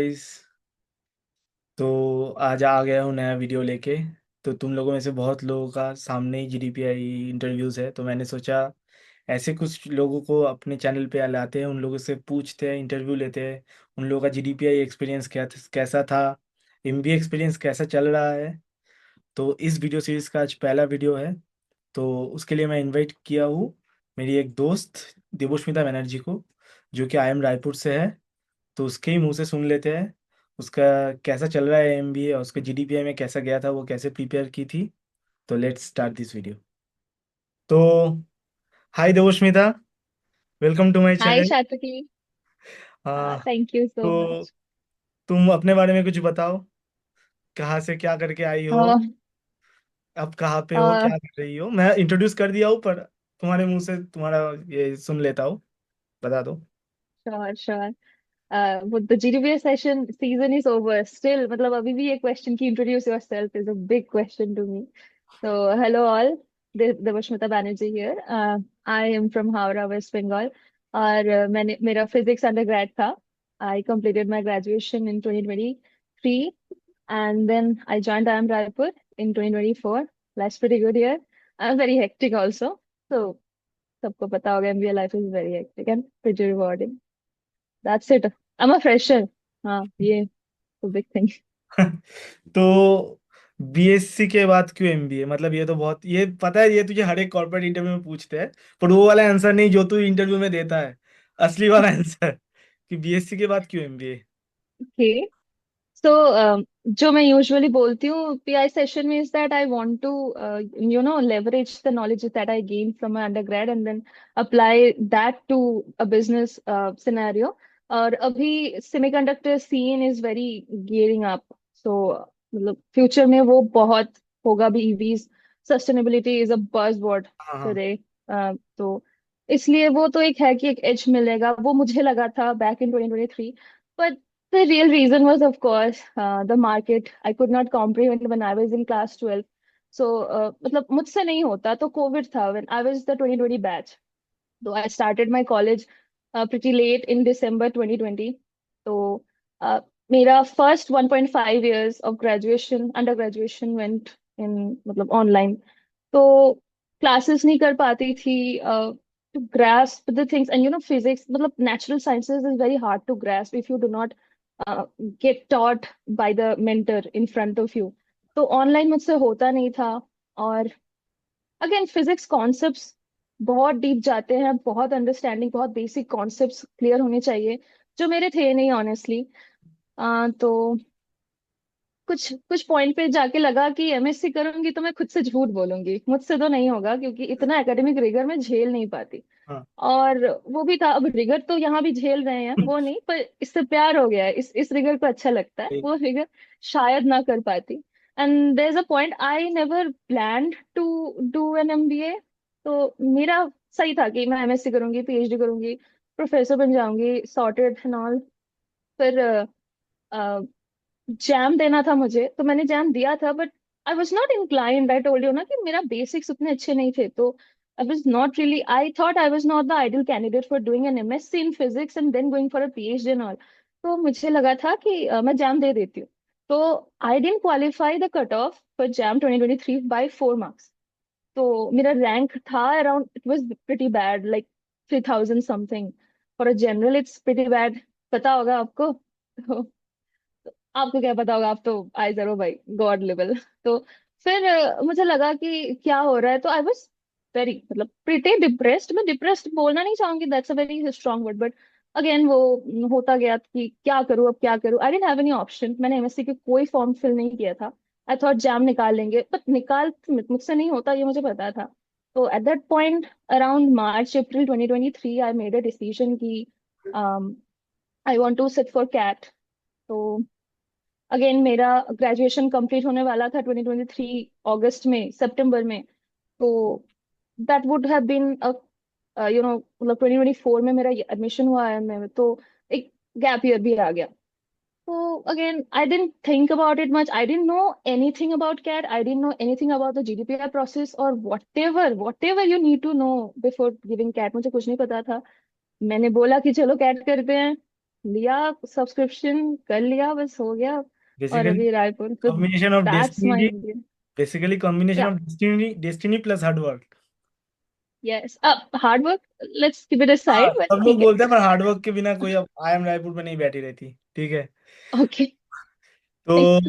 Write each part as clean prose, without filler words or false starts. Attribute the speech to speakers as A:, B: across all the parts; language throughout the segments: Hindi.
A: गाइस। तो आज आ गया हूँ नया वीडियो लेके। तो तुम लोगों में से बहुत लोगों का सामने ही जीडीपीआई इंटरव्यूज़ है, तो मैंने सोचा ऐसे कुछ लोगों को अपने चैनल पे लाते हैं, उन लोगों से पूछते हैं, इंटरव्यू लेते हैं। उन लोगों का जीडीपीआई एक्सपीरियंस कैसा था, एमबीए एक्सपीरियंस कैसा चल रहा है। तो इस वीडियो सीरीज़ का आज पहला वीडियो है। तो उसके लिए मैं इनवाइट किया हूँ मेरी एक दोस्त देवोष्मिता बनर्जी को, जो कि आईएम रायपुर से है। तो उसके ही मुंह से सुन लेते हैं उसका कैसा चल रहा है एमबीए, और उसका जीडीपीआई में कैसा गया था, वो कैसे प्रिपेयर की थी। तो लेट्स स्टार्ट दिस वीडियो। तो hi Debashmita, welcome to my
B: hi
A: channel.
B: शातकी।
A: हाँ।
B: थैंक यू सो
A: तो
B: मच।
A: तुम अपने बारे में कुछ बताओ, कहाँ से क्या करके आई हो, अब कहाँ पे हो, क्या कर रही हो। मैं इंट्रोड्यूस कर दिया हूँ, पर तुम्हारे मुंह से तुम्हारा ये सुन लेता हूँ, बता दो।
B: Sure sure. वो the GDPS session season is over still, मतलब अभी भी ये क्वेश्चन की introduce yourself is a big question to me. So, hello all. Debashmita Banerjee here. I am from Howrah West Bengal. और मैंने मेरा फिजिक्स अंडरग्रेड था। आई completed my graduation in 2023 and then I joined IIM Raipur in 2024. Life's pretty good here. I'm very hectic also. So, सबको पता होगा MBA life is very hectic and pretty rewarding. That's it. I'm a fresher. हाँ, ये तो big thing.
A: तो बीएससी के बाद क्यों एमबीए, मतलब ये तो बहुत, ये पता है, ये तुझे हर एक कॉर्पोरेट इंटरव्यू में पूछते हैं, पर वो वाला आंसर नहीं जो तू इंटरव्यू में देता है। असली वाला आंसर कि बीएससी के बाद क्यों एमबीए।
B: Okay. So, जो मैं usually बोलती हूँ PI session में is that I want to leverage the knowledge that I gained from my undergrad and then apply that to a business scenario. और अभी semiconductor scene is very gearing up. So मतलब future में वो बहुत होगा भी EVs. Sustainability is a buzzword
A: हाँ हाँ।
B: today. तो इसलिए वो तो एक है कि एक edge मिलेगा, वो मुझे लगा था back in 2023. But the real reason was, of course, the market. I could not comprehend when I was in class 12. So, मतलब मुझसे नहीं होता तो COVID था when I was the 2020 batch. So I started my college pretty late in December 2020. So uh, मेरा first 1.5 years of graduation, undergraduation went in मतलब online. तो classes नहीं कर पाती थी to grasp the things, and physics मतलब natural sciences is very hard to grasp if you do not uh, get taught by the mentor in front of you. तो online मुझसे होता नहीं था। और अगेन फिजिक्स कॉन्सेप्ट्स बहुत डीप जाते हैं, बहुत अंडरस्टैंडिंग, बहुत बेसिक कॉन्सेप्ट्स क्लियर होने चाहिए, जो मेरे थे नहीं ऑनेस्टली। तो कुछ कुछ पॉइंट पे जाके लगा कि एमएससी करूंगी तो मैं खुद से झूठ बोलूंगी, मुझसे तो नहीं होगा क्योंकि इतना एकेडमिक रिगर मैं झेल नहीं पाती।
A: हाँ।
B: और वो भी था, अब रिगर तो यहाँ भी झेल रहे हैं, वो नहीं, पर इससे प्यार हो गया है, इस रिगर को अच्छा लगता है,
A: एक-
B: वो रिगर शायद ना कर पाती। And there is a point I never planned to do an MBA. तो मेरा सही था कि मैं एमएससी करूंगी, पीएचडी करूंगी, प्रोफेसर बन जाऊंगी, सॉर्टेड एंड ऑल। फिर जैम देना था मुझे, तो मैंने जैम दिया था, but I was not inclined. I told you ना कि मेरा बेसिक्स उतने अच्छे नहीं थे, तो I was not really, I thought I was not the ideal candidate for doing an MSc in physics and then going for a PhD and all. तो मुझे लगा था कि मैं जैम दे देती हूँ। तो I didn't qualify the cut off for JAM 2023 by 4 marks. तो मेरा रैंक था around, it was pretty bad, like 3000 something. For a general it's pretty bad, पता होगा आपको। आपको क्या पता होगा, आप तो आई जरो भाई, गॉड लेवल। तो फिर मुझे लगा कि क्या हो रहा है, तो आई वाज वेरी मतलब प्रिटी डिप्रेस्ड। मैं डिप्रेस्ड बोलना नहीं चाहूंगी, that's a very strong word, but again वो होता गया कि क्या करूँ, अब क्या करूँ। आई डेंट हैव एनी ऑप्शन। मैंने एमएससी के कोई फॉर्म फिल नहीं किया था। आई थॉट जैम निकाल लेंगे, बट निकाल मुझसे नहीं होता, ये मुझे पता था। तो at that point around March April 2023 I made a decision कि I want to sit for CAT. तो अगेन मेरा ग्रेजुएशन कंप्लीट होने वाला था 2023 अगस्त में, सितंबर में। तो दैट वुड हैव बीन मतलब 2024 में मेरा एडमिशन हुआ है, मैं तो एक गैप ईयर भी आ गया। तो again I didn't think about it much, I didn't know anything about CAT, I didn't know anything about the GDPI process और whatever you need to know before giving CAT, मुझे कुछ नहीं पता था। मैंने बोला कि चलो कैट करते हैं। लिया सब्सक्रिप्शन कर लिया, बस हो गया। और
A: बेसिकली
B: अभी रायपुर तो
A: combination of
B: that's my
A: destiny,
B: Indian.
A: Basically combination
B: या
A: of destiny plus hard work.
B: Yes, अब hard work let's keep it
A: हाँ,
B: असाइड, बट
A: सब लोग
B: ठीक है।
A: बोलते हैं पर हार्ड वर्क के बिना कोई अब आई एम रायपुर में नहीं बैठी रहती, ठीक है।
B: ओके।
A: तो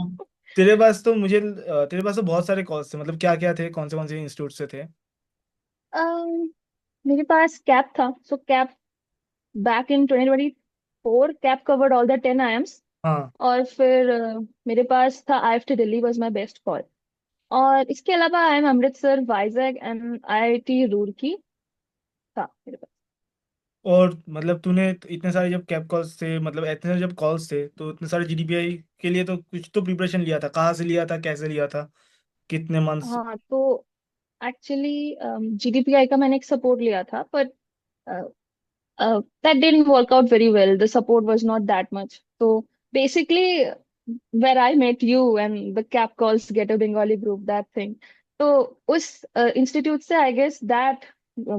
A: तेरे पास तो मुझे तेरे पास तो बहुत सारे कॉल्स थे, मतलब क्या क्या थे, कौन से इंस्टीट्यूट से थे?
B: मेरे पास कैप था, सो कैप बैक इन 2024 कैप कवर्ड ऑल द 10 आईएम्स।
A: हाँ।
B: और फिर मेरे पास था IIT Delhi was my best call. और इसके अलावा IIM Amritsar, Vizag and IIT Roorkee था मेरे पास।
A: और मतलब तूने इतने सारे जब कैब कॉल्स थे, मतलब इतने सारे जब कॉल्स थे, तो इतने सारे जीडीपीआई के लिए तो कुछ तो प्रिपरेशन लिया था, कहाँ से लिया था, कैसे लिया था, कितने मंथ्स?
B: हाँ, तो एक्चुअली जीडीपीआई का मैंने एक सपोर्ट लिया था, पर that didn't work out very well. The support was not that much. So basically, where I met you and the Cap Calls Get a Bengali group, that thing. So उस institute से I guess that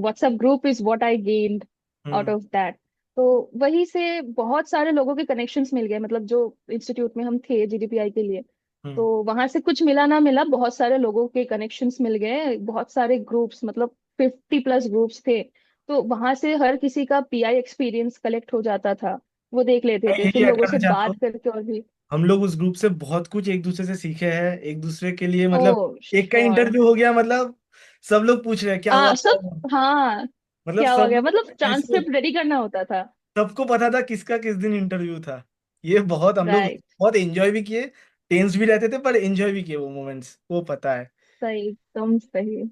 B: WhatsApp group is what I gained out
A: hmm.
B: of that. तो वहीं से बहुत सारे लोगों के कनेक्शंस मिल गए, मतलब जो इंस्टीट्यूट में हम थे जीडीपीआई के लिए। तो
A: हम्म।
B: वहां से कुछ मिला ना मिला, बहुत सारे लोगों के कनेक्शंस मिल गए, बहुत सारे ग्रुप्स, मतलब 50+ ग्रुप्स थे। तो वहां से हर किसी का पीआई एक्सपीरियंस कलेक्ट हो जाता था, वो देख लेते
A: मैं
B: थे,
A: यही
B: फिर
A: ऐड
B: लोगों
A: करना
B: से
A: चाहता
B: बात
A: हूँ,
B: करके। और भी
A: हम लोग उस ग्रुप से बहुत कुछ एक दूसरे से सीखे हैं, एक दूसरे के लिए
B: ओ
A: मतलब एक का
B: श्योर।
A: इंटरव्यू हो गया, मतलब सब लोग पूछ रहे हैं क्या हुआ, क्या
B: सब,
A: हुआ।
B: हाँ,
A: मतलब
B: क्या हुआ
A: सब
B: गया,
A: लोग
B: मतलब
A: ऐसे,
B: ट्रांसक्रिप्ट रेडी करना होता था।
A: सबको पता था किसका किस दिन इंटरव्यू था। ये बहुत हम लोग
B: राइट।
A: बहुत एंजॉय भी किए, टेंस भी रहते थे पर एंजॉय भी किए वो मोमेंट्स, वो पता है।
B: सही, एकदम सही।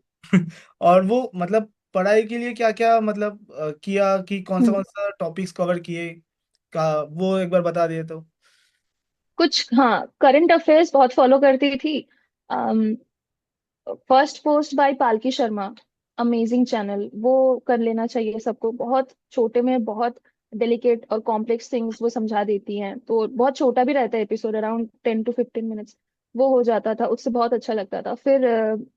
A: और वो मतलब पढ़ाई के लिए क्या क्या मतलब किया, कि
B: हम्म,
A: कौन सा टॉपिक्स कवर किए का, वो एक बार बता दिए तो।
B: कुछ हाँ, करंट अफेयर्स बहुत फॉलो करती थी। फर्स्ट पोस्ट बाय पालकी शर्मा, अमेजिंग चैनल, वो कर लेना चाहिए सबको। बहुत छोटे में बहुत डेलिकेट और कॉम्प्लेक्स थिंग्स वो समझा देती हैं, तो बहुत छोटा भी रहता है एपिसोड, अराउंड 10 to 15 मिनट्स। वो हो जाता था, उससे बहुत अच्छा लगता था। फिर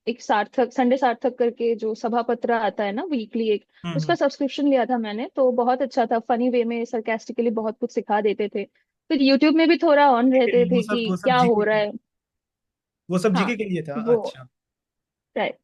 B: एक सार्थक, संडे सार्थक करके जो सभा पत्र आता है ना वीकली एक,
A: हम्म।
B: उसका सब्सक्रिप्शन लिया था मैंने, तो बहुत अच्छा था। फनी वे में सरकास्टिकली बहुत कुछ सिखा देते थे। फिर यूट्यूब में भी थोड़ा ऑन रहते थे कि
A: वो सब
B: क्या हो
A: जीके
B: रहा
A: के,
B: है।
A: वो सब
B: हाँ,
A: जीके के लिए था,
B: वो
A: अच्छा।
B: राइट।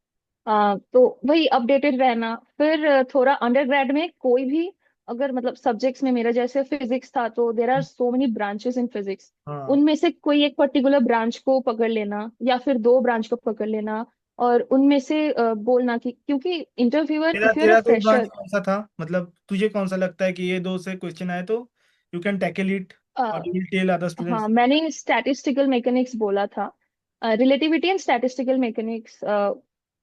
B: तो वही अपडेटेड रहना। फिर थोड़ा अंडरग्रेड में कोई भी, अगर मतलब सब्जेक्ट्स में मेरा जैसे फिजिक्स था, तो there are so many branches in physics.
A: हाँ।
B: उनमें से कोई एक पर्टिकुलर ब्रांच को पकड़ लेना, या फिर दो ब्रांच को पकड़ लेना, और उनमें से बोलना कि, क्योंकि इंटरव्यूअर,
A: तेरा
B: इफ यूर अ
A: तेरा कोई ब्रांच
B: फ्रेशर।
A: कौन सा था, मतलब तुझे कौन सा लगता है कि ये दो से क्वेश्चन आए तो यू कैन टैकल इट और यू विल टेल अदर
B: हाँ,
A: स्टूडेंट्स?
B: मैंने स्टैटिस्टिकल मैकेनिक्स बोला था। रिलेटिविटी एंड स्टैटिस्टिकल मैकेनिक्स,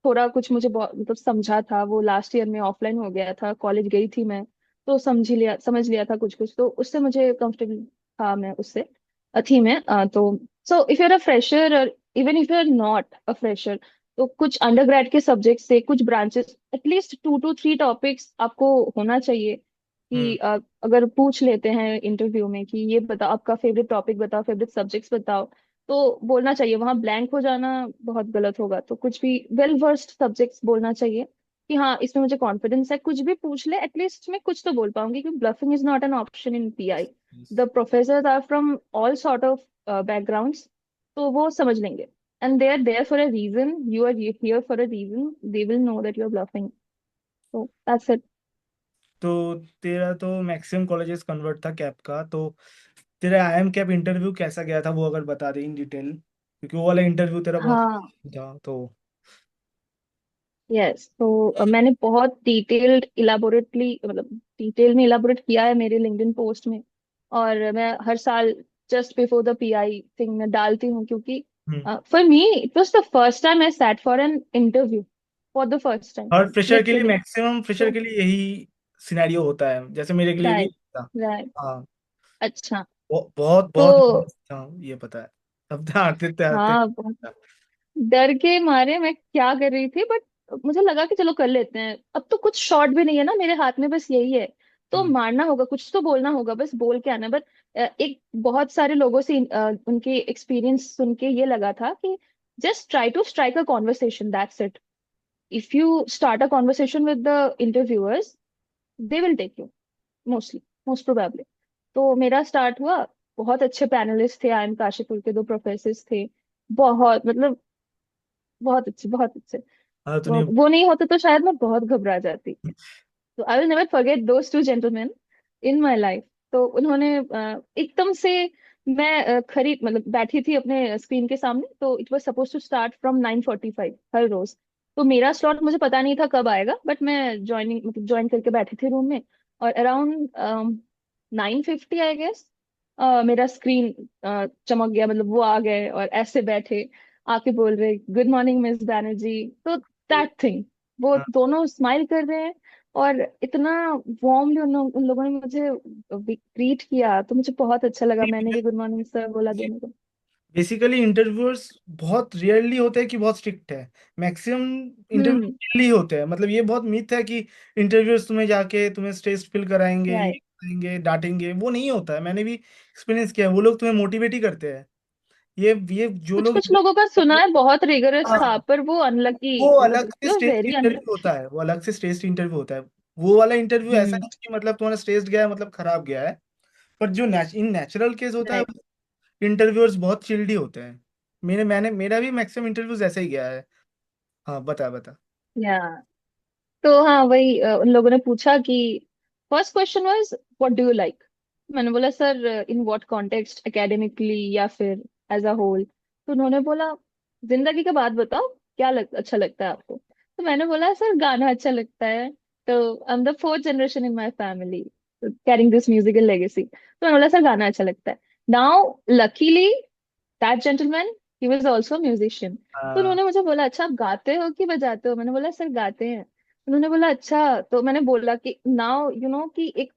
B: थोड़ा कुछ मुझे बहुत मतलब समझा था, वो लास्ट ईयर में ऑफलाइन हो गया था, कॉलेज गई थी मैं, तो समझ लिया था कुछ कुछ, तो उससे मुझे कंफर्टेबल था मैं उससे, थी मैं। तो so if you are a fresher, और even if you are not a fresher, तो कुछ अंडरग्रेड के सब्जेक्ट से कुछ ब्रांचेस, एटलीस्ट 2 to 3 टॉपिक्स आपको होना चाहिए। कि
A: हम्म।
B: अगर पूछ लेते हैं इंटरव्यू में कि ये बताओ आपका फेवरेट टॉपिक बताओ, फेवरेट सब्जेक्ट्स बताओ, तो बोलना चाहिए। वहां ब्लैंक हो जाना बहुत गलत होगा, तो कुछ भी वेल वर्स्ड सब्जेक्ट्स बोलना चाहिए कि हाँ, इसमें मुझे कॉन्फिडेंस है। कुछ भी पूछ ले, एटलीस्ट मैं कुछ तो बोल पाऊंगी, क्योंकि bluffing is not an option in PI. The professor are from all sort of backgrounds, तो वो समझ लेंगे। And they are there for a reason, you are here for a reason, they will know that you are bluffing. तो दैट्स इट।
A: तो तेरा तो मैक्सिमम कॉलेजेस कन्वर्ट था कैप का, तो तेरा आई एम कैप इंटरव्यू कैसा गया था, वो अगर बता दे इन डिटेल, क्योंकि वो वाला इंटरव्यू तेरा बहुत
B: हाँ,
A: था तो।
B: यस, तो मैंने बहुत डिटेल्ड इलाबोरेटली, मतलब डिटेल में इलाबोरेट किया है मेरे लिंक्डइन पोस्ट में। और मैं हर साल just before the PI thing में डालती हूँ, क्योंकि
A: hmm.
B: For me it was the first time I sat for an interview, for the first time,
A: हर फ्रेशर के लिए,
B: लिटरली।
A: मैक्सिमम फ्रेशर
B: तो
A: के लिए यही सिनेरियो होता है, जैसे मेरे के लिए भी
B: राइट,
A: था।
B: राइट।
A: हाँ।
B: अच्छा।
A: बहुत
B: तो
A: बहुत nervous था, ये पता है। अब तो आते आते।
B: हाँ, डर के मारे मैं क्या कर रही थी, बट मुझे लगा कि चलो कर लेते हैं, अब तो कुछ शॉर्ट भी नहीं है ना मेरे हाथ में, बस यही है। तो
A: हम्म।
B: मारना होगा, कुछ तो बोलना होगा, बस बोल के आना। बट एक बहुत सारे लोगों से उनके एक्सपीरियंस सुन के ये लगा था कि just try to strike a conversation, that's it. If you start a conversation with the interviewers, they will take you, mostly, most probably. तो मेरा स्टार्ट हुआ। बहुत अच्छे पैनलिस्ट थे, IIM काशीपुर के 2 प्रोफेसर थे। बहुत मतलब बहुत अच्छे, बहुत अच्छे।
A: हाँ तूने।
B: वो नहीं होते तो शायद मैं बहुत घबरा जाती। तो I will never forget those 2 gentleman in my life. तो उन्होंने एकदम से, मैं खरीद मतलब बैठी थी अपने स्क्रीन के सामने, तो it was suppose to start from 9:45 हर रोज। तो मेरा स्लॉट मुझे पता नहीं था कब आएगा, बट मैं ज्वाइनिंग मतलब ज्वाइन करके बैठी थी रूम में। और अराउंड 9:50 आई गेस मेरा स्क्रीन चमक गया, मतलब वो आ गए और ऐसे बैठे आके बोल रहे गुड मॉर्निंग मिस बैनर्जी। तो दैट थिंग, वो
A: हाँ
B: दोनों स्माइल कर रहे हैं और इतना वार्मली उन लोगों ने मुझे ग्रीट किया, तो मुझे बहुत अच्छा लगा। मैंने भी गुड मॉर्निंग सर बोला दोनों को।
A: बेसिकली इंटरव्यूअर्स बहुत रेयरली होते हैं कि बहुत स्ट्रिक्ट है। मैक्सिमम इंटरव्यू
B: हम्म।
A: ही होते हैं, मतलब ये बहुत मिथ है कि इंटरव्यूअर्स तुम्हें जाके तुम्हें स्ट्रेस फील कराएंगे, ये
B: राइट।
A: कराएंगे, डांटेंगे। वो नहीं होता है, मैंने भी एक्सपीरियंस किया है। वो लोग तुम्हें मोटिवेट ही करते हैं। ये जो
B: कुछ
A: लोग,
B: कुछ लोगों का सुना है बहुत रिगरस था,
A: हाँ,
B: पर वो अनलकी,
A: वो अलग से
B: मतलब
A: स्टेज
B: वेरी
A: इंटरव्यू
B: अनलकी।
A: होता है, वो अलग से स्टेज इंटरव्यू होता है। वो वाला इंटरव्यू ऐसा
B: हम्म।
A: नहीं कि मतलब तुम्हारा स्टेज गया है मतलब खराब गया है। पर जो इन नेचुरल केस होता है,
B: राइट।
A: इंटरव्यूअर्स बहुत चिल्ड ही होते हैं। मेरा भी मैक्सिमम इंटरव्यूज ऐसा ही गया है। हाँ बता बता।
B: या तो हाँ वही, उन लोगों ने पूछा कि first question was what do you like. मैंने बोला sir in what context, academically या फिर एज अ होल। तो उन्होंने बोला जिंदगी का बात बताओ, अच्छा लगता है आपको। तो मैंने बोला सर गाना अच्छा लगता है। तो I am the 4th generation in my family carrying this musical legacy. तो मैंने बोला सर गाना अच्छा लगता है। Now luckily that gentleman, he was also musician. तो
A: हाँ।
B: उन्होंने मुझे बोला अच्छा आप गाते हो कि बजाते हो। मैंने बोला सर गाते हैं। उन्होंने बोला अच्छा। तो मैंने बोला कि नाउ यू नो कि एक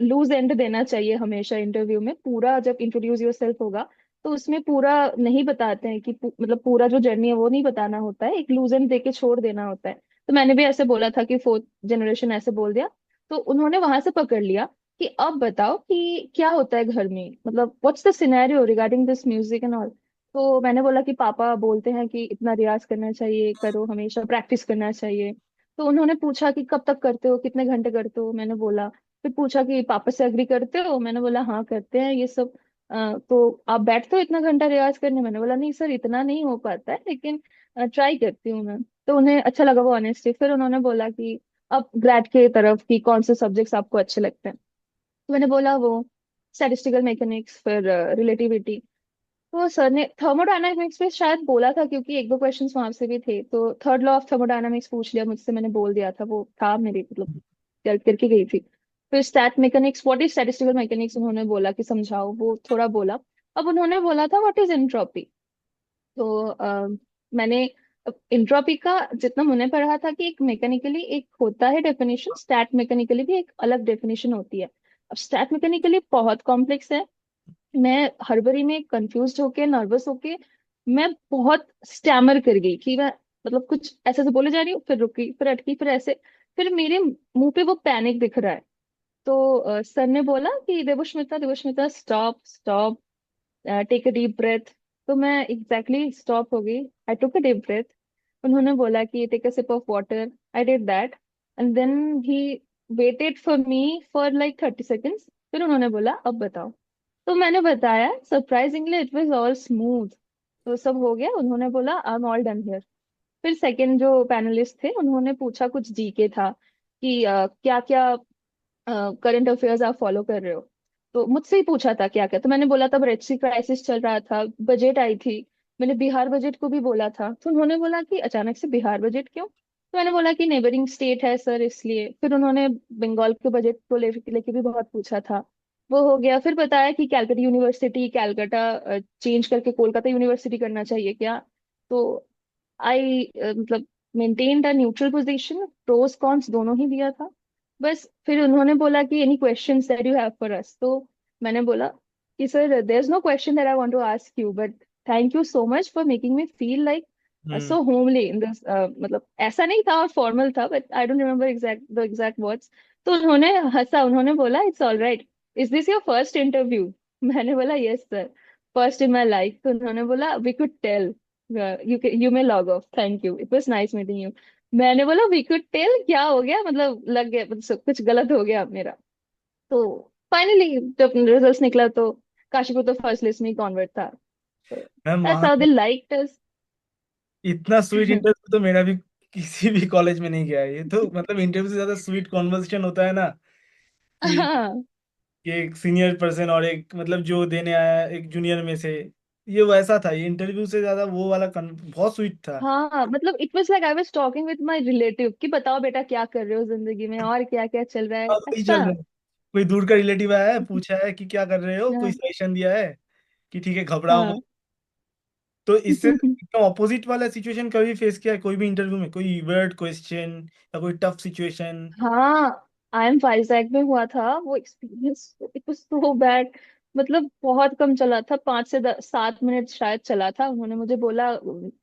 B: लूज एंड देना चाहिए हमेशा इंटरव्यू में। पूरा जब इंट्रोड्यूस योरसेल्फ होगा तो उसमें पूरा नहीं बताते हैं कि मतलब पूरा जो जर्नी है वो नहीं बताना होता है, एक लूज एंड दे के छोड़ देना होता है। तो मैंने भी ऐसे बोला था कि 4th जनरेशन ऐसे बोल दिया। तो उन्होंने वहां से पकड़ लिया कि अब बताओ कि क्या होता है घर में, मतलब what's the scenario regarding this music and all. तो मैंने बोला कि पापा बोलते हैं कि इतना रियाज करना चाहिए, करो, हमेशा प्रैक्टिस करना चाहिए। तो उन्होंने पूछा कि कब तक करते हो, कितने घंटे करते हो। मैंने बोला, फिर पूछा कि पापा से एग्री करते हो। मैंने बोला हाँ करते हैं ये सब। तो आप बैठते हो इतना घंटा रियाज करने। मैंने बोला नहीं सर इतना नहीं हो पाता है, लेकिन ट्राई करती हूँ मैं। तो उन्हें अच्छा लगा वो ऑनेस्टी। फिर उन्होंने बोला कि अब ग्रेड के तरफ की कौन से सब्जेक्ट्स आपको अच्छे लगते हैं। तो मैंने बोला वो स्टैटिस्टिकल मैकेनिक्स, फिर रिलेटिविटी। तो सर ने थर्मोडायनामिक्स में शायद बोला था, क्योंकि एक दो क्वेश्चंस वहां से भी थे। तो थर्ड लॉ ऑफ थर्मोडायनामिक्स पूछ लिया मुझसे, मैंने बोल दिया था, वो था मेरी मतलब करके गई थी। फिर stat mechanics, what is statistical mechanics, उन्होंने बोला कि समझाओ, वो थोड़ा बोला। अब उन्होंने बोला था व्हाट इज एंट्रोपी। तो मैंने इंट्रोपी का जितना मैंने पढ़ा था कि एक मैकेनिकली एक होता है डेफिनेशन, स्टैट मैकेनिकली भी एक अलग डेफिनेशन होती है। अब स्टैट मैकेनिकली बहुत कॉम्प्लेक्स है। मैं हड़बड़ी में कंफ्यूज होके, नर्वस होके, मैं बहुत स्टैमर कर गई कि मैं मतलब कुछ ऐसे से बोले जा रही हूँ, फिर रुकी, फिर अटकी, फिर ऐसे। फिर मेरे मुंह पे वो पैनिक दिख रहा है। तो सर ने बोला कि Devasmita, Devasmita stop stop, take a deep breath. तो मैं एग्जैक्टली स्टॉप हो गई। I took a deep breath. उन्होंने बोला कि take a sip of water. I did that and then he waited for me for like 30 seconds. फिर उन्होंने बोला अब बताओ। तो मैंने बताया, surprisingly it was all smooth. तो सब हो गया, उन्होंने बोला I am all done here. फिर सेकंड जो पैनलिस्ट थे उन्होंने पूछा, कुछ जीके था कि क्या क्या करंट अफेयर्स आप फॉलो कर रहे हो। तो मुझसे ही पूछा था क्या क्या। तो मैंने बोला तब रेड सी क्राइसिस चल रहा था, बजट आई थी। मैंने बिहार बजट को भी बोला था। तो उन्होंने बोला कि अचानक से बिहार बजट क्यों। तो मैंने बोला कि नेबरिंग स्टेट है सर इसलिए। फिर उन्होंने बंगाल के बजट को लेके भी बहुत पूछा था। वो हो गया। फिर बताया कि कैलकटा यूनिवर्सिटी, कैलकटा चेंज करके कोलकाता यूनिवर्सिटी करना चाहिए क्या। तो आई मतलब maintained a neutral position, pros cons दोनों ही दिया था। बस फिर उन्होंने बोला कि any questions that you have for us. तो मैंने बोला कि sir there is no question that I want to ask you, but thank you so much for making me feel like
A: hmm.
B: So homely in this. मतलब ऐसा नहीं था और फॉर्मल था, but I don't remember exact words. तो उन्होंने हंसा, उन्होंने बोला it's all right, is this your first interview. मैंने बोला yes sir, first in my life. तो उन्होंने बोला we could tell, you may log off, thank you, it was nice meeting you. मैंने बोला वी कुड टेल क्या हो गया, मतलब लग गया मतलब कुछ गलत हो गया मेरा। तो फाइनली जब रिजल्ट निकला तो काशीपुर तो फर्स्ट लिस्ट में कन्वर्ट था, तो
A: मैम
B: दैट्स
A: वहाँ
B: हाउ
A: तो
B: दे लाइक्ड अस।
A: इतना स्वीट इंटरव्यू तो मेरा भी किसी भी कॉलेज में नहीं गया है। ये तो मतलब इंटरव्यू से ज्यादा स्वीट कॉन्वर्सेशन होता है ना, कि
B: हाँ
A: एक सीनियर पर्सन और एक मतलब जो देने आया है, एक जूनियर में से, ये वैसा था। ये इंटरव्यू से ज्यादा वो वाला बहुत स्वीट था।
B: हाँ, मतलब it was like I was talking with my relative कि बताओ बेटा क्या कर रहे हो जिंदगी में और क्या क्या चल रहा है,
A: अब वही
B: ऐसा।
A: चल रहा है। कोई दूर का रिलेटिव आया है, पूछा है कि क्या कर रहे हो, कोई
B: हाँ
A: सजेशन दिया है कि ठीक है घबराओ मत।
B: हाँ।
A: तो इससे एकदम ऑपोजिट वाला सिचुएशन कभी फेस किया है कोई भी इंटरव्यू में, कोई वर्ड क्वेश्चन या कोई टफ सिचुएशन?
B: हाँ, आई एम वाइजैक में हुआ था वो experience, it was so bad. मतलब बहुत कम चला था, 5 से 7 मिनट शायद चला था। उन्होंने मुझे बोला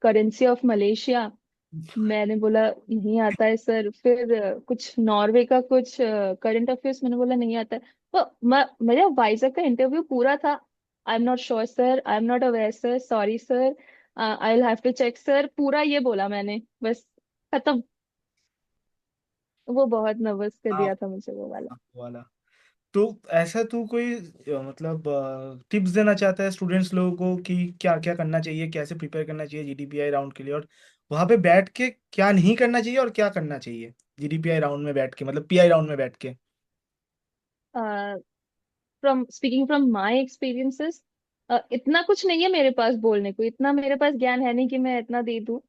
B: करेंसी ऑफ मलेशिया, मैंने बोला नहीं आता है सर। फिर कुछ नॉर्वे का कुछ करंट अफेयर्स, मैंने बोला नहीं आता है। तो मेरा वाइजैक का इंटरव्यू पूरा था, I am not sure sir, I am not aware sir, sorry sir, I will have to check sir, पूरा ये बोला मैंने, बस खत्म। वो बहुत नर्वस कर
A: हाँ,
B: दिया था मुझे वो वाला।
A: वो वाला। तो ऐसा तू कोई मतलब टिप्स देना चाहता है स्टूडेंट्स लोगों को कि क्या क्या करना चाहिए, कैसे प्रिपेयर करना चाहिए जीडीपीआई राउंड के लिए, और वहां पे बैठ के क्या नहीं करना चाहिए और क्या करना चाहिए जीडीपीआई राउंड में बैठ के, मतलब पीआई राउंड में बैठ के?
B: From speaking from my experiences, इतना कुछ नहीं है मेरे पास बोलने को, इतना मेरे पास ज्ञान है नहीं कि मैं इतना दे दूं।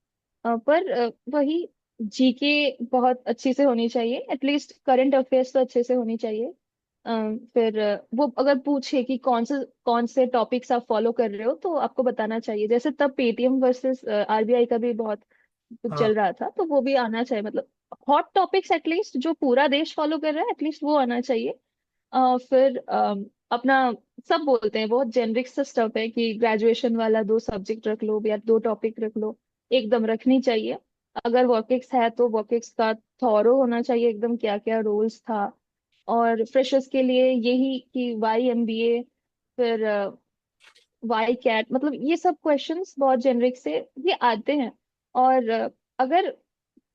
B: पर वही जीके बहुत अच्छी से होनी चाहिए, एटलीस्ट करंट अफेयर्स तो अच्छे से होनी चाहिए। फिर वो अगर पूछे कि कौन से टॉपिक्स आप फॉलो कर रहे हो तो आपको बताना चाहिए। जैसे तब पेटीएम वर्सेस आरबीआई का भी बहुत कुछ
A: हाँ
B: चल रहा था, तो वो भी आना चाहिए। मतलब हॉट टॉपिक्स एटलीस्ट जो पूरा देश फॉलो कर रहा है, एटलीस्ट वो आना चाहिए। फिर अपना सब बोलते हैं, बहुत जेनरिक सा स्टफ है कि ग्रेजुएशन वाला 2 सब्जेक्ट रख लो या 2 टॉपिक रख लो, एकदम रखनी चाहिए। अगर वर्केक्स है तो वर्केक्स का थॉरो होना चाहिए एकदम, क्या क्या रोल्स था। और फ्रेशर्स के लिए यही कि वाई एमबीए, फिर वाई कैट, मतलब ये सब क्वेश्चंस बहुत जेनरिक से ये आते हैं। और अगर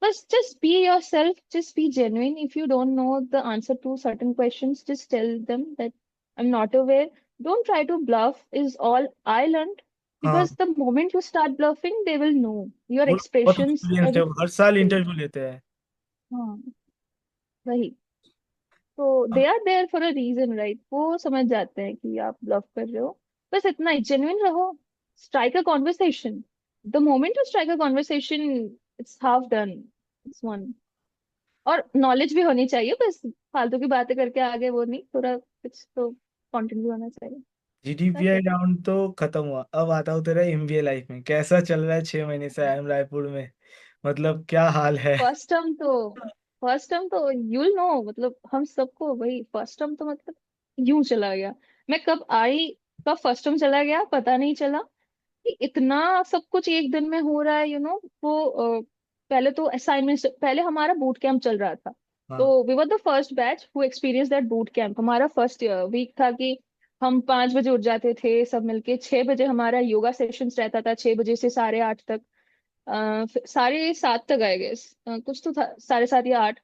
B: बस just be yourself, just be genuine. If you don't know the answer to certain questions, just tell them that I'm not aware. Don't try to bluff, is all I learned.
A: हाँ।
B: Because the moment you start bluffing, they will know your
A: वो बहुत
B: expressions,
A: एक्सपीरियंस है, वो हर साल
B: everything.
A: इंटरव्यू लेते हैं।
B: हाँ वही। तो they are there for a reason, right? वो समझ जाते हैं कि आप ब्लफ कर रहे हो। बस इतना ही, जेन्युइन रहो, strike a conversation. The moment you strike a conversation, it's half done, it's one. और नॉलेज भी होनी चाहिए, बस फालतू की बातें करके आगे वो नहीं, थोड़ा कुछ तो कंटेंट भी होना चाहिए। That's
A: GDPI
B: it.
A: राउंड तो खत्म हुआ, अब आता हूँ तेरा एमबीए लाइफ में कैसा चल रहा है 6 महीने से आई एम रायपुर में, मतलब क्या हाल है?
B: फर्स्ट टर्म तो फर्स्ट टर्म तो यूल नो, मतलब हम सबको वही फर्स्ट टर्म तो मतलब यूं चला गया। मैं कब आई, कब फर्स्ट टर्म चला गया पता नहीं चला, कि इतना सब कुछ एक दिन में हो रहा है, वो पहले तो असाइनमेंट, पहले हमारा बूट कैंप चल रहा था।
A: हाँ
B: तो we were the first batch who experience that boot camp. हमारा फर्स्ट वीक था कि हम 5 बजे उठ जाते थे सब मिलके, 6 बजे हमारा योगा सेशंस रहता था, 6 बजे से 8:30 तक, फिर 7:30 तक आए गेस, कुछ तो था 7:30 या 8।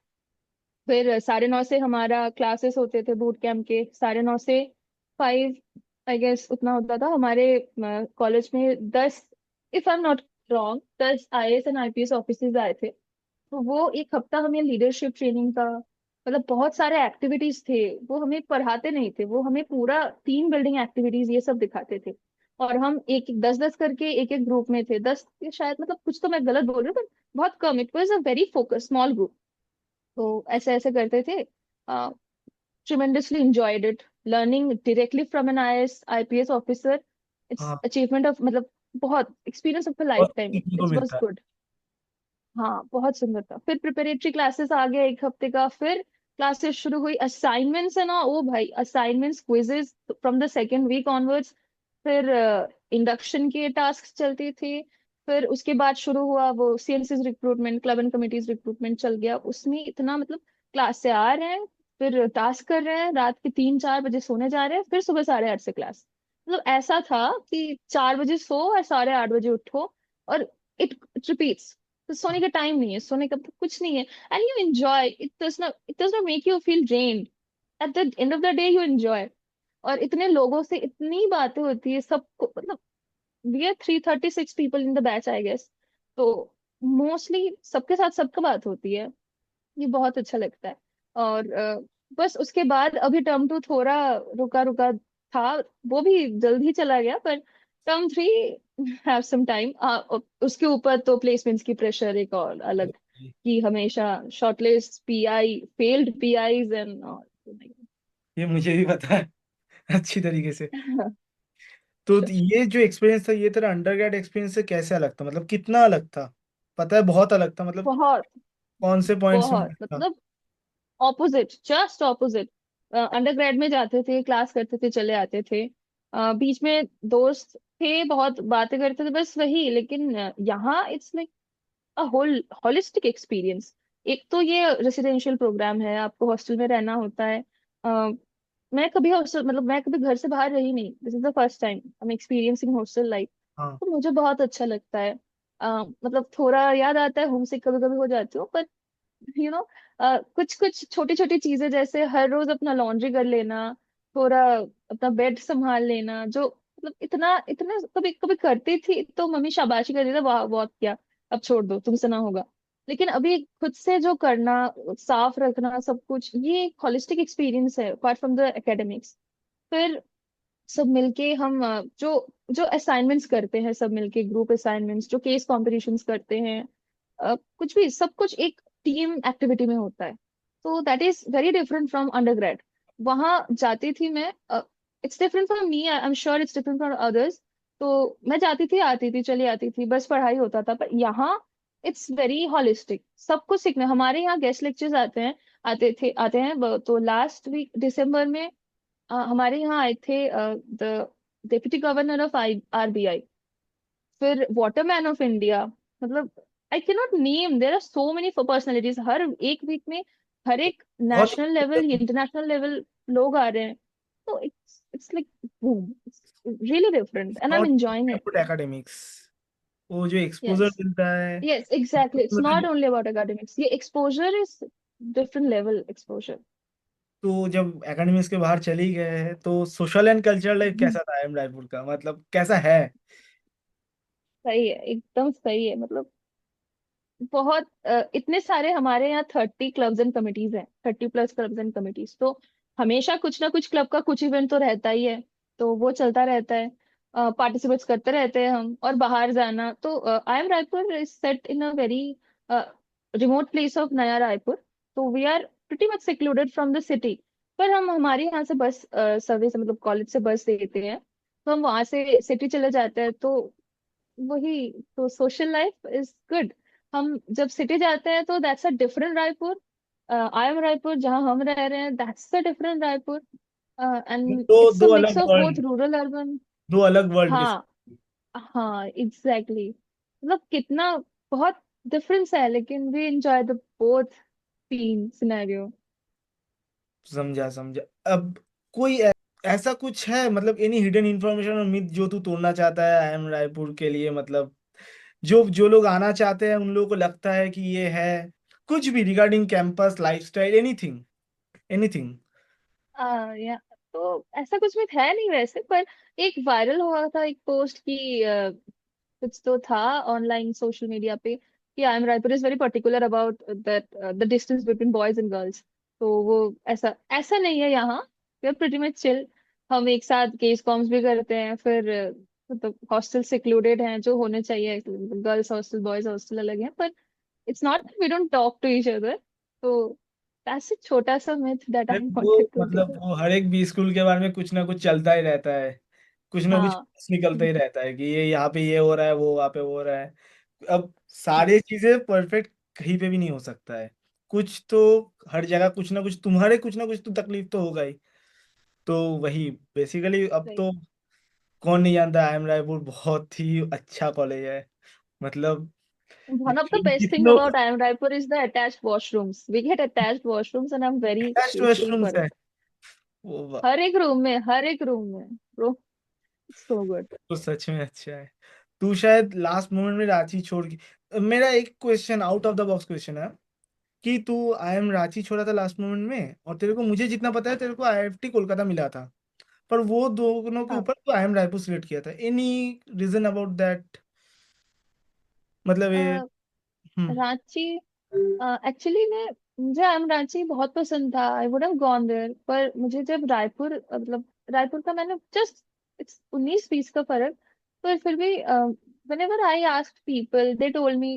B: फिर 9:30 से हमारा क्लासेस होते थे बूट कैंप के, 9:30 से 5 आई गेस उतना होता था हमारे कॉलेज में। 10, if I am not wrong, 10 IAS and IPS officers आए थे। तो वो एक हफ्ता हमें लीडरशिप ट्रेनिंग का, मतलब बहुत सारे एक्टिविटीज थे। वो हमें पढ़ाते नहीं थे, वो हमें पूरा टीम बिल्डिंग एक्टिविटीज ये सब दिखाते थे। और हम एक एक 10-10 करके एक एक ग्रुप में थे, 10 के शायद, मतलब कुछ तो मैं गलत बोल रही हूँ, but बहुत कम, it was a very focus small group. तो ऐसे ऐसे करते थे। Tremendously enjoyed it, learning directly from an IAS IPS officer. It's
A: हाँ,
B: achievement of, मतलब बहुत एक्सपीरियंस ऑफ अ
A: बहुत
B: लाइफ टाइम,
A: सीखने को
B: इट्स वाज
A: मिलता है।
B: गुड। हाँ बहुत सुंदर था। फिर प्रिपरेटरी क्लासेस आ गया एक हफ्ते का, फिर क्लासेस शुरू हुई, असाइनमेंट्स है ना, ओ भाई assignments, quizzes from the second week onwards. फिर इंडक्शन के टास्क चलते थे। फिर उसके बाद शुरू हुआ वो CNCs recruitment, club and committees recruitment चल गया। उसमें इतना मतलब क्लास से आ रहे हैं, फिर टास्क कर रहे हैं, रात के 3-4 बजे सोने जा रहे हैं, फिर सुबह 8:30 से क्लास। मतलब ऐसा था कि 4 बजे सो और 8:30 बजे उठो, और इट रिपीट्स। तो सोने का टाइम नहीं है, सोने का तो कुछ नहीं है। And you enjoy it, does not make you feel drained. At the end of the day you enjoy. और इतने लोगों से इतनी बातें होती है सबको, मतलब we are 336 people in the batch I guess. तो मोस्टली सबके साथ सबका बात होती है, ये बहुत अच्छा लगता है। और बस उसके बाद अभी टर्म टू थोड़ा रुका रुका था, वो भी जल्द ही चला गया, पर term three have some time. उसके ऊपर तो प्लेसमेंट्स की प्रेशर एक और अलग, कि हमेशा shortlist, PI, failed PIs and all.
A: ये मुझे भी पता है अच्छी तरीके से। तो ये जो एक्सपीरियंस था, ये तेरा अंडरग्रेड एक्सपीरियंस से कैसे अलग था, मतलब कितना अलग था? पता है बहुत अलग था, मतलब
B: बहुत
A: कौन से पॉइंट्स में
B: बहुत
A: अलग था?
B: मतलब ऑपोजिट, जस्ट ऑपोजिट। अंडरग्रेड में जाते थे, क्लास करते थे, चले आते थे। बीच में दोस्त थे, बहुत बातें करते थे, बस वही। लेकिन यहाँ it's like a whole holistic experience. एक तो ये रेसिडेंशियल प्रोग्राम है, आपको हॉस्टल में रहना होता है। अ, मैं कभी हॉस्टल, मतलब मैं कभी घर से बाहर रही नहीं, this is the first time I am experiencing hostel life.
A: हाँ।
B: तो मुझे बहुत अच्छा लगता है। मतलब थोड़ा याद आता है, होम सिक कभी कभी हो जाती हूँ, पर यू नो कुछ कुछ छोटी छोटी चीजें, जैसे हर रोज अपना लॉन्ड्री कर लेना, थोड़ा अपना बेड संभाल लेना, जो मतलब इतना इतना कभी कभी करती थी तो मम्मी शाबाशी कर देता, वाह बहुत किया, अब छोड़ दो, तुमसे ना होगा। लेकिन अभी खुद से जो करना, साफ रखना सब कुछ, ये एक होलिस्टिक एक्सपीरियंस है अपार्ट फ्रॉम द एकेडमिक्स। फिर सब मिलके हम जो जो असाइनमेंट्स करते हैं, सब मिलके ग्रुप असाइनमेंट्स, जो केस कॉम्पिटिशन्स करते हैं, कुछ भी, सब कुछ एक टीम एक्टिविटी में होता है। तो that is very different from undergrad. वहां जाती थी मैं, it's different from me, I am sure it's different from others. तो मैं जाती थी, आती थी, चली आती थी, बस पढ़ाई होता था। पर यहाँ इट्स वेरी हॉलिस्टिक, सब कुछ सीखना। हमारे यहाँ गेस्ट लेक्चर्स आते हैं, आते हैं। तो लास्ट वीक दिसंबर में हमारे यहाँ आए थे the deputy governor of RBI, फिर वाटरमैन ऑफ इंडिया, मतलब I can not name, there are so many personalities हर एक वीक में। हर एक
A: बहुत
B: नेशनल लेवल, इंटरनेशनल लेवल लोग आ रहे हैं। तो it's like boom, it's really different and I am
A: not
B: enjoying it.
A: About academics, वो जो एक्सपोजर
B: यस,
A: मिलता है।
B: यस, एग्जैक्टली, इट्स
A: मतलब
B: नॉट ओनली अबाउट एकेडमिक्स, ये exposure is different level exposure.
A: तो जब एकेडमिक्स के बाहर चली गए हैं, तो सोशल एंड कल्चरल लाइफ कैसा था एम रायपुर का, मतलब कैसा है?
B: सही है, एकदम सही है। मतलब बहुत इतने सारे हमारे यहाँ 30 क्लब्स एंड कमिटीज हैं, 30+ क्लब्स एंड कमिटीज। तो हमेशा कुछ ना कुछ क्लब का कुछ इवेंट तो रहता ही है, तो वो चलता रहता है। पार्टिसिपेट्स करते रहते हैं हम। और बाहर जाना तो IIM Raipur is set in a very remote place of Naya Raipur. तो we are pretty much secluded from the city. पर हम हमारे यहाँ से बस सर्विस, मतलब कॉलेज से बस देते हैं, तो हम वहां से सिटी चले जाते हैं। तो वही, तो सोशल लाइफ इज गुड। हम जब सिटी जाते हैं तो that's a different Raipur. I am Raipur जहाँ हम रह रहे हैं, that's a different Raipur. And
A: दो
B: इट्स अ
A: दो
B: मिक्स
A: अलग
B: of both
A: world,
B: rural urban.
A: दो अलग वर्ल्ड के।
B: हाँ, हाँ, एग्जैक्टली, मतलब कितना बहुत डिफरेंस है, लेकिन we enjoy the both scene scenario.
A: समझा समझा। अब कोई ऐसा कुछ है, मतलब एनी हिडन इंफॉर्मेशन और मिथ जो तू तोड़ना चाहता है आई एम रायपुर के लिए, मतलब जो जो लोग आना चाहते हैं उन लोगों को लगता है कि ये है, कुछ भी regarding campus lifestyle, anything, anything.
B: या तो ऐसा कुछ भी है नहीं वैसे, पर एक वायरल हुआ था एक पोस्ट की, कुछ तो था ऑनलाइन सोशल मीडिया पे, कि IIM Raipur is very particular about that the distance between boys and girls. तो वो ऐसा ऐसा नहीं है यहाँ, we are pretty much chill. हम एक साथ केस कॉम्स भी करते हैं। फिर मतलब हॉस्टल सिक्लूडेड हैं जो होने चाहिए, गर्ल्स हॉस्टल बॉयज हॉस्टल अलग है, पर it's not we don't talk to each other. तो दैट्स a छोटा सा myth that I
A: वो
B: wanted to
A: मतलब
B: clear.
A: वो हर एक भी स्कूल के बारे में कुछ ना कुछ चलता ही रहता है, कुछ ना कुछ
B: हाँ,
A: निकलता ही रहता है कि ये यहाँ पे ये हो रहा है, वो वहाँ पे हो रहा है। अब सारी चीजें परफेक्ट कहीं पे भी नहीं हो सकता है, कुछ तो हर जगह कुछ ना कुछ, तुम्हारे कुछ ना कुछ तो तकलीफ तो होगा ही। तो वही बेसिकली, अब
B: सही।
A: तो कौन नहीं जानता आई एम रायपुर बहुत ही अच्छा कॉलेज है, मतलब
B: One of the
A: literally
B: best thing
A: कितनों
B: about IIM Raipur is the attached washrooms. We get attached washrooms and I'm very
A: best
B: grateful for
A: washrooms है
B: it.
A: वो।
B: हर एक रूम में, हर एक रूम में, bro, it's so good.
A: तो सच में अच्छा है। तू शायद लास्ट मोमेंट में रांची छोड़ के, मेरा एक question out of the box question है कि तू IIM रांची छोड़ा था लास्ट मोमेंट में, और तेरे को, मुझे जितना पता है, तेरे को IIT कोलकाता मिला था, पर वो दोनों के
B: हाँ।
A: ऊपर तो IIM रायपुर सिलेक्ट किया था। Any reason about that? मतलब ये। हम्म।
B: रांची, एक्चुअली मैं, मुझे एम रांची बहुत पसंद था, I would have gone there, पर मुझे जब रायपुर, मतलब रायपुर का मैंने जस्ट 19-20 का फर्क, पर फिर भी whenever I asked people they told me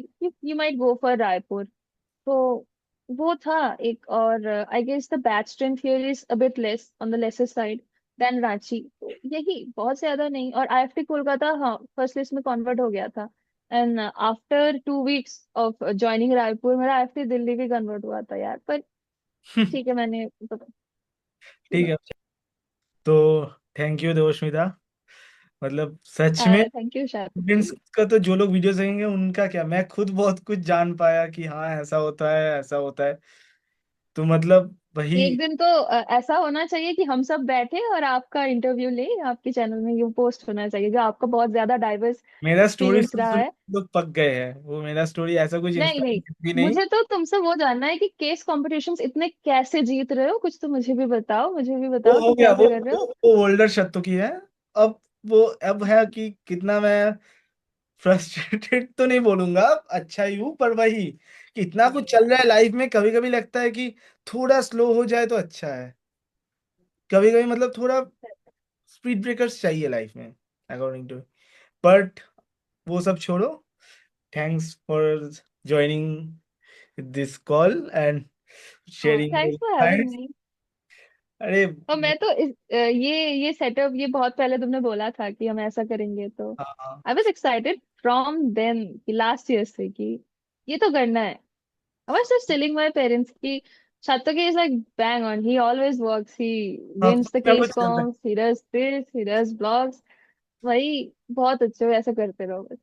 B: you might go for Raipur. तो वो था एक। और I guess the batch strength here is a bit less on the lesser side then Ranchi, तो यही बहुत ज्यादा नहीं। और आईएफटी कोलकाता हाँ फर्स्ट लिस्ट में कन्वर्ट हो गया था, and after 2 weeks of joining Raipur मेरा आईएफटी दिल्ली भी कन्वर्ट हुआ था यार। पर ठीक है, मैंने तो
A: ठीक है। तो थैंक यू देवस्मिता, मतलब सच में
B: थैंक यू शायद
A: स्टूडेंट्स
B: जी।
A: का तो, जो लोग वीडियोस देखेंगे उनका क्या, मैं खुद बहुत कुछ जान पाया कि हाँ ऐसा होता है, ऐसा होता है। तो मतलब वही,
B: एक दिन तो ऐसा होना चाहिए कि हम सब बैठे और आपका इंटरव्यू ले, आपके चैनल में ये पोस्ट होना चाहिए, जो आपका बहुत ज्यादा डाइवर्स
A: मेरा स्टोरी
B: एक्सपीरियंस
A: सुन
B: रहा
A: सुन
B: है।
A: के लोग पक गए हैं। वो मेरा स्टोरी ऐसा कुछ
B: नहीं नहीं,
A: इंस्टाग्राम भी नहीं।
B: मुझे तो तुमसे वो जानना है कि केस कॉम्पिटिशन्स इतने कैसे जीत रहे हो, कुछ तो मुझे भी बताओ, मुझे भी
A: वो
B: बताओ
A: हो
B: कि
A: गया,
B: कैसे कर रहे हो।
A: वो ओल्डर शत्रुघ्न की है। अब वो, अब है कि कितना मैं फ्रस्ट्रेटेड तो नहीं बोलूंगा, अच्छा ही हूँ, पर वही कि इतना कुछ चल रहा है लाइफ में, कभी कभी लगता है कि थोड़ा स्लो हो जाए तो अच्छा है। कभी कभी मतलब थोड़ा स्पीड ब्रेकर्स चाहिए लाइफ में, अकॉर्डिंग टू। बट वो सब छोड़ो। Thanks for joining this call and sharing
B: thanks
A: your
B: for having
A: insights.
B: Me.
A: अरे
B: और मैं तो ये सेटअप ये बहुत पहले तुमने बोला था कि हम ऐसा करेंगे, तो
A: हाँ हाँ।
B: I was excited from then कि लास्ट ईयर से कि ये तो करना है। I was just telling my parents कि Satyaki is like bang on. He always works. He
A: हाँ,
B: wins
A: कुछ
B: the
A: ना
B: case
A: कुछ चल रहा है।
B: comps. He does this. He does blogs. वही बहुत अच्छे हो, ऐसा करते रहो बस।